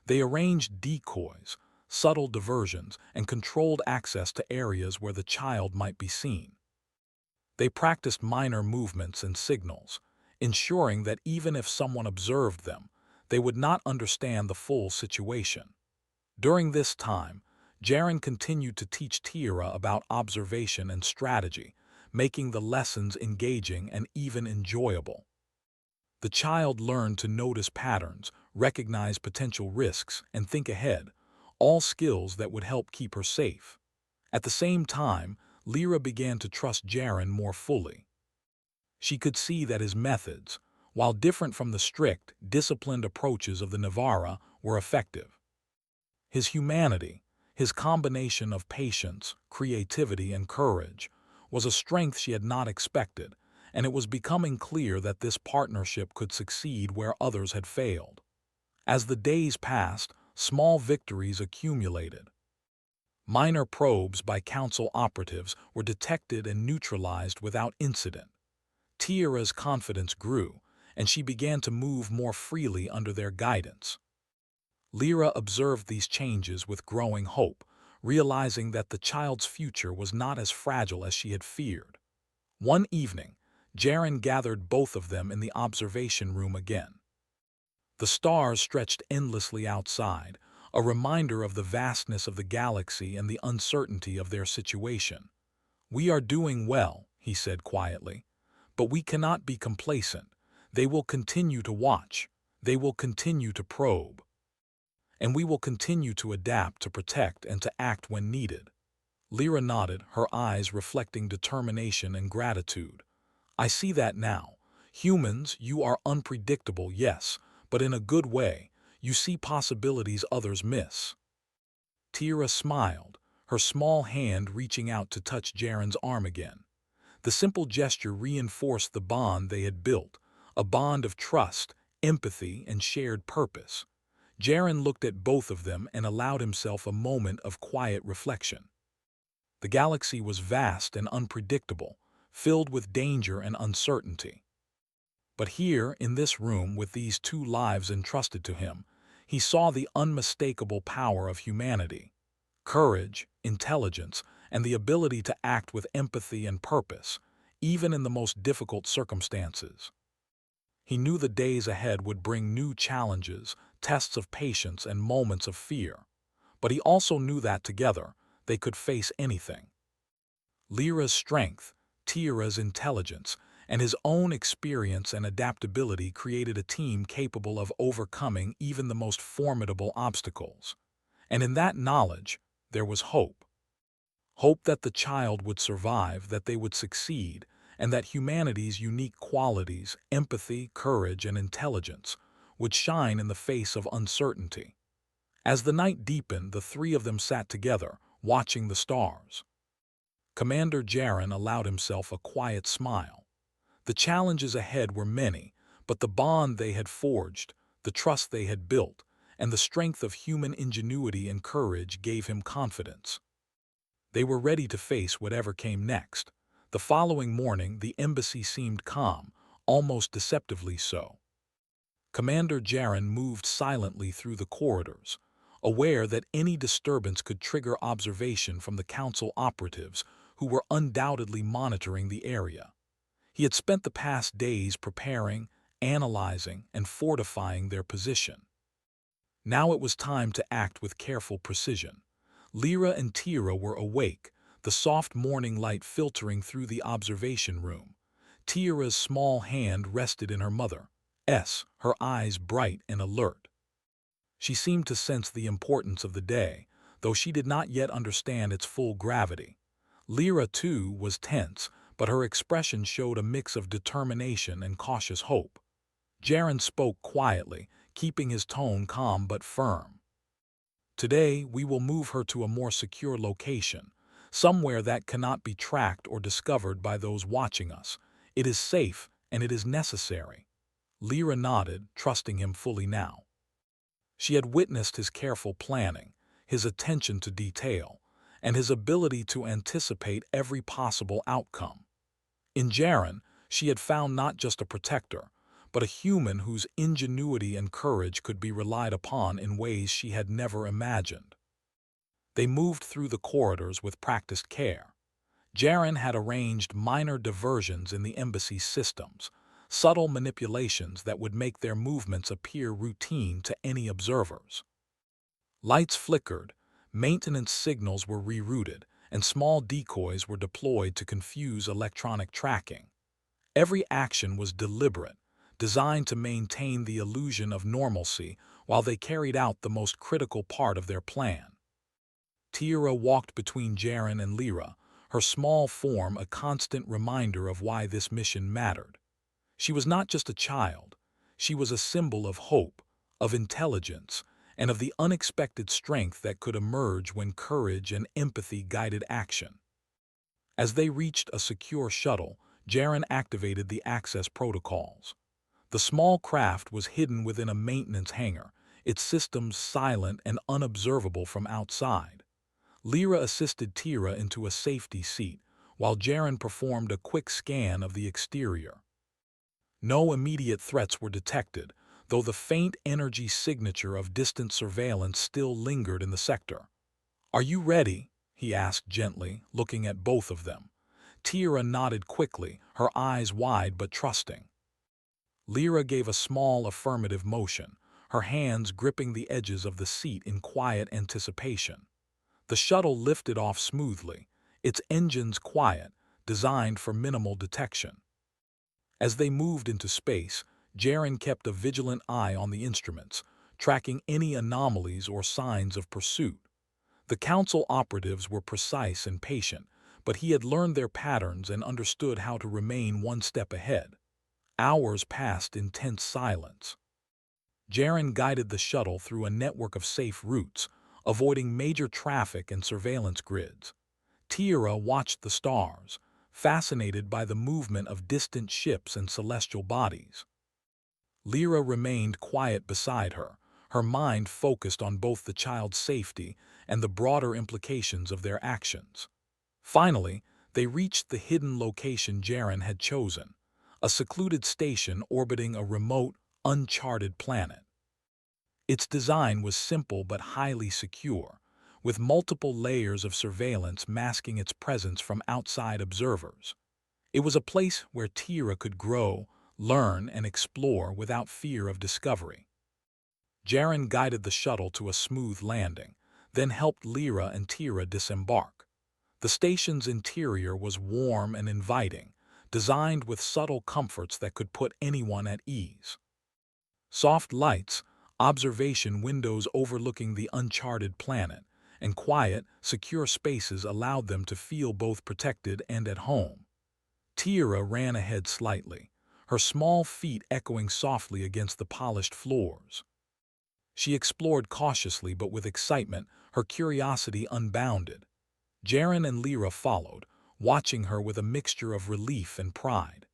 S1: They arranged decoys, subtle diversions, and controlled access to areas where the child might be seen. They practiced minor movements and signals, ensuring that even if someone observed them, they would not understand the full situation. During this time, Jaren continued to teach Tira about observation and strategy, making the lessons engaging and even enjoyable. The child learned to notice patterns, recognize potential risks, and think ahead, all skills that would help keep her safe. At the same time, Lyra began to trust Jaren more fully. She could see that his methods, while different from the strict, disciplined approaches of the Navara, were effective. His humanity, his combination of patience, creativity, and courage, was a strength she had not expected, and it was becoming clear that this partnership could succeed where others had failed. As the days passed, small victories accumulated. Minor probes by council operatives were detected and neutralized without incident. Tiara's confidence grew, and she began to move more freely under their guidance. Lyra observed these changes with growing hope, realizing that the child's future was not as fragile as she had feared. One evening, Jaren gathered both of them in the observation room again. The stars stretched endlessly outside, a reminder of the vastness of the galaxy and the uncertainty of their situation. "We are doing well," he said quietly, "but we cannot be complacent. They will continue to watch. They will continue to probe. And we will continue to adapt, to protect, and to act when needed." Lyra nodded, her eyes reflecting determination and gratitude. "I see that now. Humans, you are unpredictable, yes, but in a good way. You see possibilities others miss." Tira smiled, her small hand reaching out to touch Jaren's arm again. The simple gesture reinforced the bond they had built, a bond of trust, empathy, and shared purpose. Jaren looked at both of them and allowed himself a moment of quiet reflection. The galaxy was vast and unpredictable, filled with danger and uncertainty. But here, in this room, with these two lives entrusted to him, he saw the unmistakable power of humanity: courage, intelligence, and the ability to act with empathy and purpose, even in the most difficult circumstances. He knew the days ahead would bring new challenges, tests of patience, and moments of fear. But he also knew that together, they could face anything. Lyra's strength, Tira's intelligence, and his own experience and adaptability created a team capable of overcoming even the most formidable obstacles. And in that knowledge, there was hope. Hope that the child would survive, that they would succeed, and that humanity's unique qualities, empathy, courage, and intelligence, would shine in the face of uncertainty. As the night deepened, the three of them sat together, watching the stars. Commander Jaren allowed himself a quiet smile. The challenges ahead were many, but the bond they had forged, the trust they had built, and the strength of human ingenuity and courage gave him confidence. They were ready to face whatever came next. The following morning, the embassy seemed calm, almost deceptively so. Commander Jaren moved silently through the corridors, aware that any disturbance could trigger observation from the council operatives who were undoubtedly monitoring the area. He had spent the past days preparing, analyzing, and fortifying their position. Now it was time to act with careful precision. Lyra and Tira were awake, the soft morning light filtering through the observation room. Tira's small hand rested in her mother's, her eyes bright and alert. She seemed to sense the importance of the day, though she did not yet understand its full gravity. Lyra, too, was tense, but her expression showed a mix of determination and cautious hope. Jaren spoke quietly, keeping his tone calm but firm. "Today, we will move her to a more secure location, somewhere that cannot be tracked or discovered by those watching us. It is safe, and it is necessary." Lyra nodded, trusting him fully now. She had witnessed his careful planning, his attention to detail, and his ability to anticipate every possible outcome. In Jaren, she had found not just a protector, but a human whose ingenuity and courage could be relied upon in ways she had never imagined. They moved through the corridors with practiced care. Jaren had arranged minor diversions in the embassy's systems, subtle manipulations that would make their movements appear routine to any observers. Lights flickered, maintenance signals were rerouted, and small decoys were deployed to confuse electronic tracking. Every action was deliberate, designed to maintain the illusion of normalcy while they carried out the most critical part of their plan. Tira walked between Jaren and Lyra, her small form a constant reminder of why this mission mattered. She was not just a child, she was a symbol of hope, of intelligence, and of the unexpected strength that could emerge when courage and empathy guided action. As they reached a secure shuttle, Jaren activated the access protocols. The small craft was hidden within a maintenance hangar, its systems silent and unobservable from outside. Lyra assisted Tira into a safety seat, while Jaren performed a quick scan of the exterior. No immediate threats were detected, though the faint energy signature of distant surveillance still lingered in the sector. "Are you ready?" he asked gently, looking at both of them. Tira nodded quickly, her eyes wide but trusting. Lyra gave a small affirmative motion, her hands gripping the edges of the seat in quiet anticipation. The shuttle lifted off smoothly, its engines quiet, designed for minimal detection. As they moved into space, Jaren kept a vigilant eye on the instruments, tracking any anomalies or signs of pursuit. The Council operatives were precise and patient, but he had learned their patterns and understood how to remain one step ahead. Hours passed in tense silence. Jaren guided the shuttle through a network of safe routes, avoiding major traffic and surveillance grids. Tira watched the stars, fascinated by the movement of distant ships and celestial bodies. Lyra remained quiet beside her, her mind focused on both the child's safety and the broader implications of their actions. Finally, they reached the hidden location Jaren had chosen, a secluded station orbiting a remote, uncharted planet. Its design was simple but highly secure, with multiple layers of surveillance masking its presence from outside observers. It was a place where Tira could grow, learn, and explore without fear of discovery. Jaren guided the shuttle to a smooth landing, then helped Lyra and Tira disembark. The station's interior was warm and inviting, designed with subtle comforts that could put anyone at ease. Soft lights, observation windows overlooking the uncharted planet, and quiet, secure spaces allowed them to feel both protected and at home. Tira ran ahead slightly, her small feet echoing softly against the polished floors. She explored cautiously but with excitement, her curiosity unbounded. Jaren and Lyra followed, watching her with a mixture of relief and pride.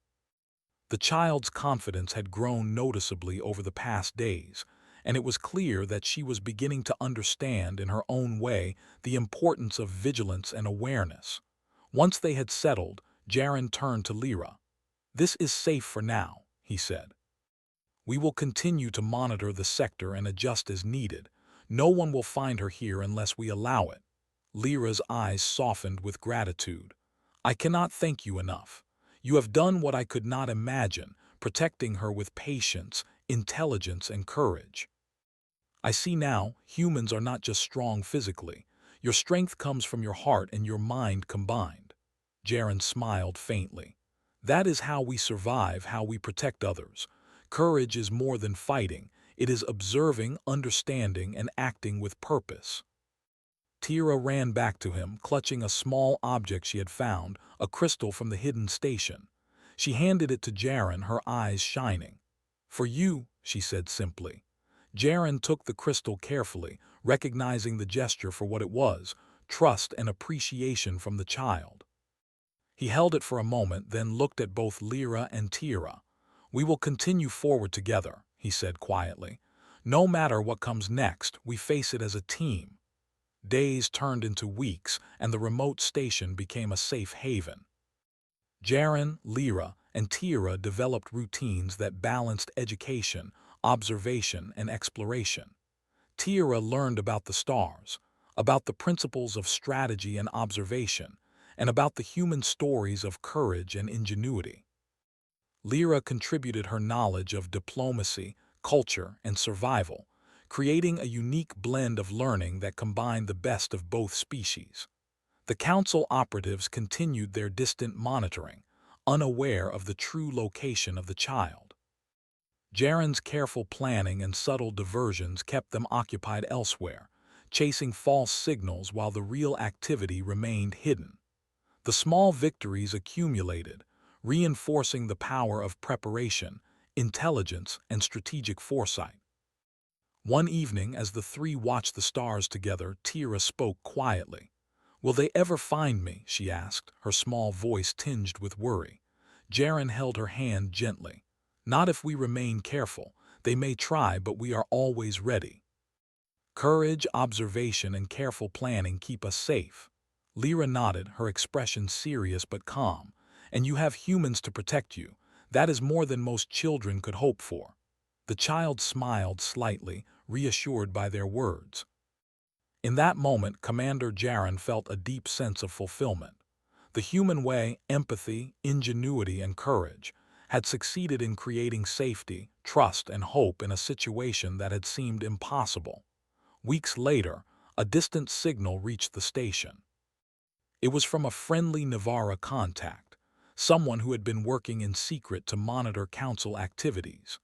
S1: The child's confidence had grown noticeably over the past days, and it was clear that she was beginning to understand in her own way the importance of vigilance and awareness. Once they had settled, Jaren turned to Lyra. "This is safe for now," he said. "We will continue to monitor the sector and adjust as needed. No one will find her here unless we allow it." Lyra's eyes softened with gratitude. "I cannot thank you enough. You have done what I could not imagine, protecting her with patience, intelligence, and courage. I see now, humans are not just strong physically. Your strength comes from your heart and your mind combined." Jaren smiled faintly. "That is how we survive, how we protect others. Courage is more than fighting. It is observing, understanding, and acting with purpose." Tira ran back to him, clutching a small object she had found, a crystal from the hidden station. She handed it to Jaren, her eyes shining. "For you," she said simply. Jaren took the crystal carefully, recognizing the gesture for what it was, trust and appreciation from the child. He held it for a moment, then looked at both Lyra and Tira. "We will continue forward together," he said quietly. "No matter what comes next, we face it as a team." Days turned into weeks, and the remote station became a safe haven. Jaren, Lyra, and Tira developed routines that balanced education, observation, and exploration. Tira learned about the stars, about the principles of strategy and observation, and about the human stories of courage and ingenuity. Lyra contributed her knowledge of diplomacy, culture, and survival, creating a unique blend of learning that combined the best of both species. The Council operatives continued their distant monitoring, unaware of the true location of the child. Jaren's careful planning and subtle diversions kept them occupied elsewhere, chasing false signals while the real activity remained hidden. The small victories accumulated, reinforcing the power of preparation, intelligence, and strategic foresight. One evening, as the three watched the stars together, Tira spoke quietly. "Will they ever find me?" she asked, her small voice tinged with worry. Jaren held her hand gently. "Not if we remain careful. They may try, but we are always ready. Courage, observation, and careful planning keep us safe." Lyra nodded, her expression serious but calm. "And you have humans to protect you. That is more than most children could hope for." The child smiled slightly, reassured by their words. In that moment, Commander Jaren felt a deep sense of fulfillment. The human way, empathy, ingenuity, and courage, had succeeded in creating safety, trust, and hope in a situation that had seemed impossible. Weeks later, a distant signal reached the station. It was from a friendly Navara contact, someone who had been working in secret to monitor council activities.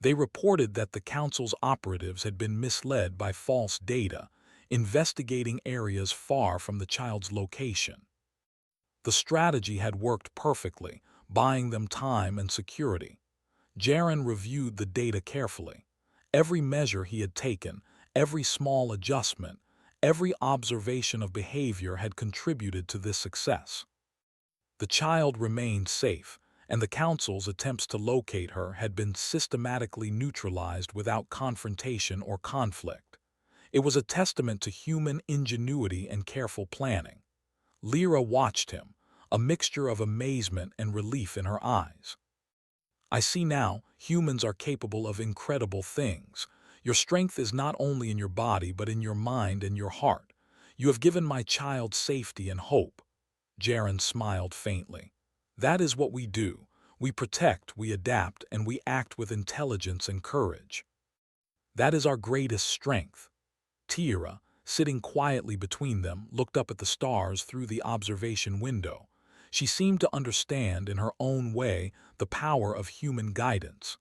S1: They reported that the council's operatives had been misled by false data, investigating areas far from the child's location. The strategy had worked perfectly, buying them time and security. Jaren reviewed the data carefully. Every measure he had taken, every small adjustment, every observation of behavior had contributed to this success. The child remained safe, and the council's attempts to locate her had been systematically neutralized without confrontation or conflict. It was a testament to human ingenuity and careful planning. Lyra watched him, a mixture of amazement and relief in her eyes. "I see now, humans are capable of incredible things. Your strength is not only in your body but in your mind and your heart. You have given my child safety and hope." Jaren smiled faintly. "That is what we do. We protect, we adapt, and we act with intelligence and courage. That is our greatest strength." Tira, sitting quietly between them, looked up at the stars through the observation window. She seemed to understand, in her own way, the power of human guidance.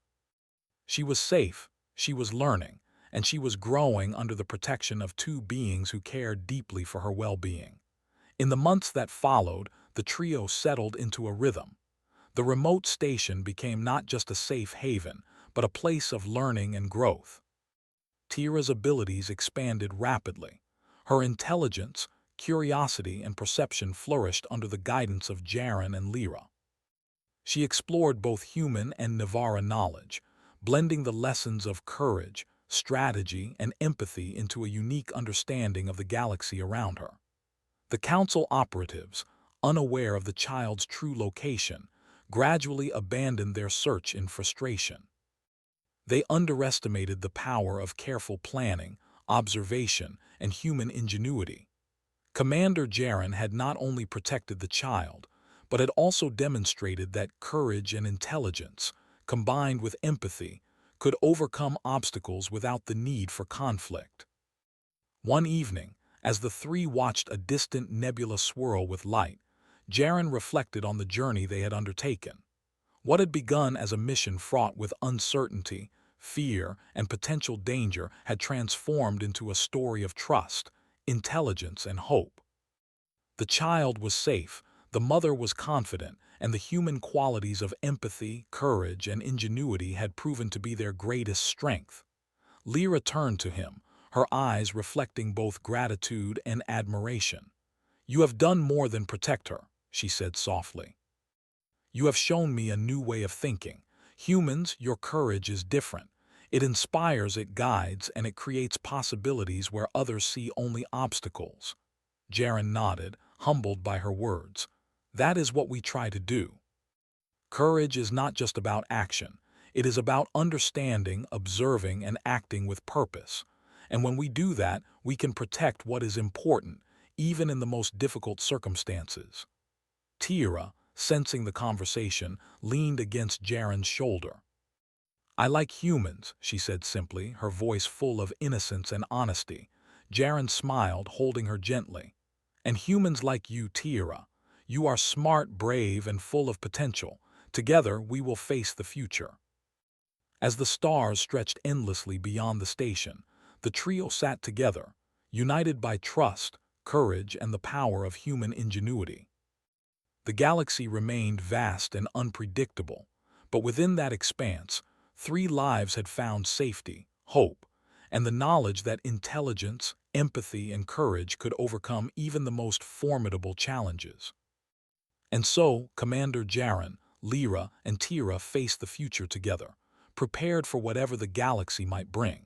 S1: She was safe, she was learning, and she was growing under the protection of two beings who cared deeply for her well-being. In the months that followed, the trio settled into a rhythm. The remote station became not just a safe haven, but a place of learning and growth. Tira's abilities expanded rapidly. Her intelligence, curiosity, and perception flourished under the guidance of Jaren and Lyra. She explored both human and Navara knowledge, blending the lessons of courage, strategy, and empathy into a unique understanding of the galaxy around her. The council operatives, unaware of the child's true location, gradually abandoned their search in frustration. They underestimated the power of careful planning, observation, and human ingenuity. Commander Jaren had not only protected the child, but had also demonstrated that courage and intelligence, combined with empathy, could overcome obstacles without the need for conflict. One evening, as the three watched a distant nebula swirl with light, Jaren reflected on the journey they had undertaken. What had begun as a mission fraught with uncertainty, fear, and potential danger had transformed into a story of trust, intelligence, and hope. The child was safe, the mother was confident, and the human qualities of empathy, courage, and ingenuity had proven to be their greatest strength. Lyra turned to him, her eyes reflecting both gratitude and admiration. "You have done more than protect her," she said softly. "You have shown me a new way of thinking. Humans, your courage is different. It inspires, it guides, and it creates possibilities where others see only obstacles." Jaren nodded, humbled by her words. "That is what we try to do." Courage is not just about action. It is about understanding, observing, and acting with purpose. And when we do that, we can protect what is important, even in the most difficult circumstances. Tira, sensing the conversation, leaned against Jaren's shoulder. "I like humans," she said simply, her voice full of innocence and honesty. Jaren smiled, holding her gently. "And humans like you, Tira. You are smart, brave, and full of potential. Together, we will face the future." As the stars stretched endlessly beyond the station, the trio sat together, united by trust, courage, and the power of human ingenuity. The galaxy remained vast and unpredictable, but within that expanse, 3 lives had found safety, hope, and the knowledge that intelligence, empathy, and courage could overcome even the most formidable challenges. And so, Commander Jaren, Lyra, and Tira faced the future together, prepared for whatever the galaxy might bring.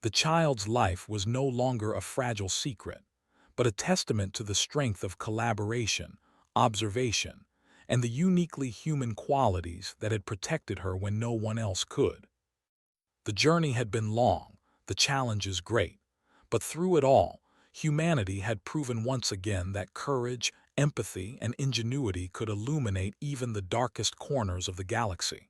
S1: The child's life was no longer a fragile secret, but a testament to the strength of collaboration, observation, and the uniquely human qualities that had protected her when no one else could. The journey had been long, the challenges great, but through it all, humanity had proven once again that courage, empathy, and ingenuity could illuminate even the darkest corners of the galaxy.